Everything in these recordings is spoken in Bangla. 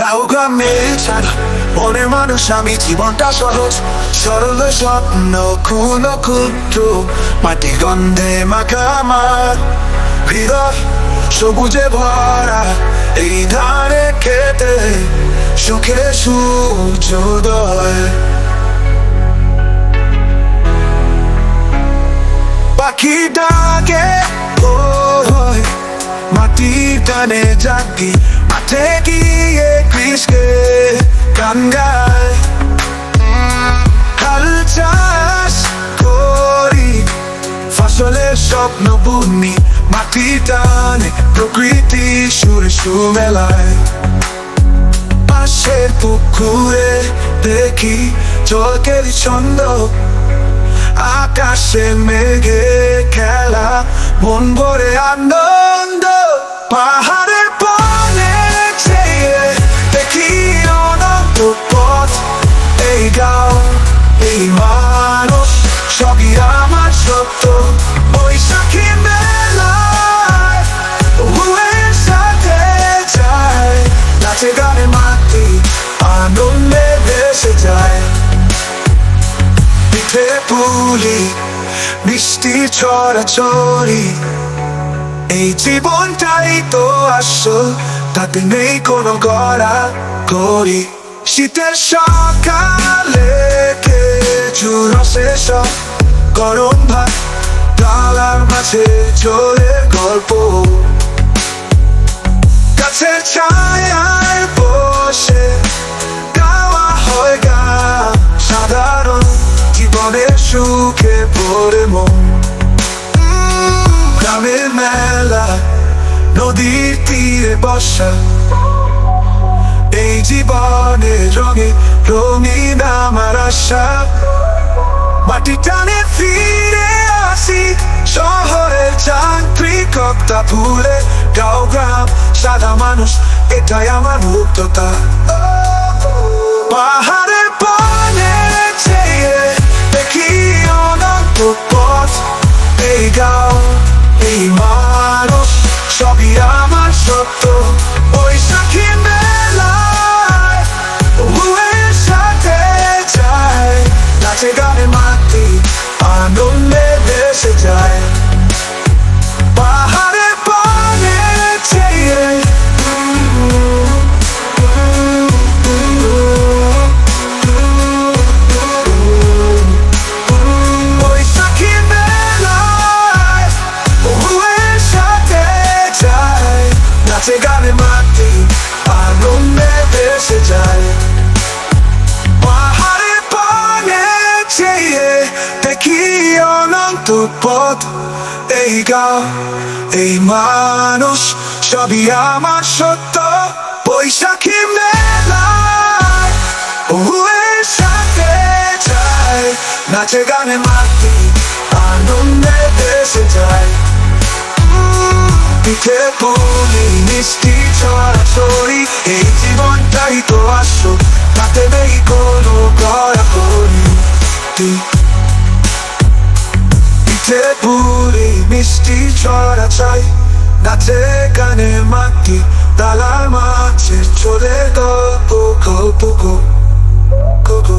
গাও গ্রামে ছাড়া মনে মানুষ আমি জীবনটা সহজ সরল স্বপ্ন খুন ক্ষুদ্র মাটি গন্ধে মাখা আমার হৃদয় সবুজে ভরা এই ধারে খেতে সুখে সূর্যোদয় পাখি ডাকে হয় মাটির টানে জাগি মাঠে গিয়ে কৃষকে গান গায় হাল চাষ করি ফসলের স্বপ্ন বুনি মাটি টানে প্রকৃতি সুরে সুমেলায় পাশের পুকুরে দেখি জলকের ছন্দ আকাশে মেঘে খেলা মন ভরে আনন্দ পাহাড়ের পানে চেয়ে দেখি অনন্ত পথ এই গাঁও এই মানুষ সবই আমার সত্য বৈশাখী মেলায় বউয়ের সাথে যায় নাচে গানে মাটি আনন্দে ভেসে যায় পিঠে পুলি মিষ্টি ছড়াছড়ি এই জীবনটাই তো আসল তাতে নেই কোনো গড়া গড়ি শীতের সকালে খেজুর রসে সব গরম ভাত ডালার মাঝে চলে গল্প গাছের ছায়ায় বসে গাওয়া হয় গান সাধারণ জীবনের সুখে ভরে মন গ্রামের মেলা নদীর তীরে বসা এই জীবনের রঙে রঙিন আমার আশা মাটি টানে ফিরে আসি শহরের যান্ত্রিকতা ভুলে গাঁও গ্রাম সাদা মানুষ এটাই আমার মুক্ততা পাহাড়ের পানে চেয়ে দেখি অনন্ত পথ এই গাঁও এই মানুষ সবই আমার সত্য বৈশাখী মেলায় বউয়ের সাথে যায় নাচে গানে মাটি আনন্দে ভেসে যায় পাহাড়ের পানে চেয়ে বৈশাখী মেলায় বউয়ের সাথে যায় নাচে গানে মাটি আনন্দে ভেসে যায় পাহাড়ের পানে চেয়ে দেখি অনন্ত পথ এই গাঁও এই মানুষ সবই আমার সত্য বৈশাখী মেলায় বউয়ের সাথে যায় নাচে গানে মাটি আনন্দে ভেসে যায় পিঠে পুলি মিষ্টি ছড়াছড়ি এই জীবনটাই তো আসল তাতে নেই কোনো গড়াগড়ি পিঠে পুলি মিষ্টি ছড়াছড়ি নাচে গানে মাটি ডালার মাঝে চলে গল্প গল্প গল্প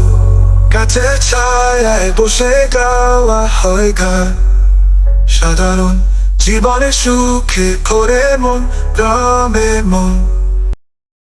গাছের ছায়ায় বসে গাওয়া হয় গান সাধারণ জীবনে সুখে করে মন গ্রামে মন